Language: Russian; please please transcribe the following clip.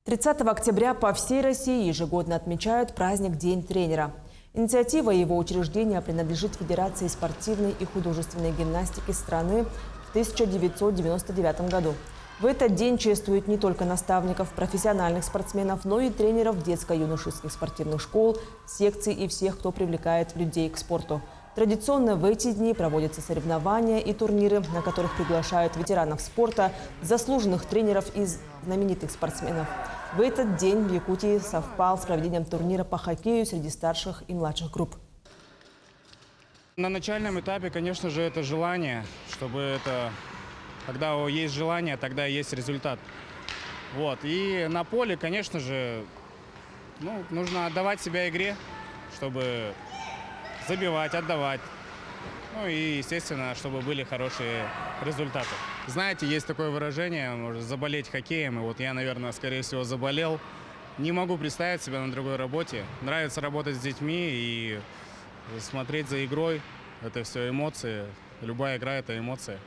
30 октября по всей России ежегодно отмечают праздник День тренера. Инициатива его учреждения принадлежит Федерации спортивной и художественной гимнастики страны в 1999 году. В этот день чествуют не только наставников, профессиональных спортсменов, но и тренеров детско-юношеских спортивных школ, секций и всех, кто привлекает людей к спорту. Традиционно в эти дни проводятся соревнования и турниры, на которых приглашают ветеранов спорта, заслуженных тренеров и знаменитых спортсменов. В этот день в Якутии совпал с проведением турнира по хоккею среди старших и младших групп. На начальном этапе, конечно же, это желание, чтобы это... Когда есть желание, тогда есть результат. Вот. И на поле, конечно же, нужно отдавать себя игре, чтобы забивать, отдавать. Ну и, естественно, чтобы были хорошие результаты. Знаете, есть такое выражение, может, заболеть хоккеем. И вот я, наверное, скорее всего, заболел. Не могу представить себя на другой работе. Нравится работать с детьми и смотреть за игрой. Это все эмоции. Любая игра – это эмоция.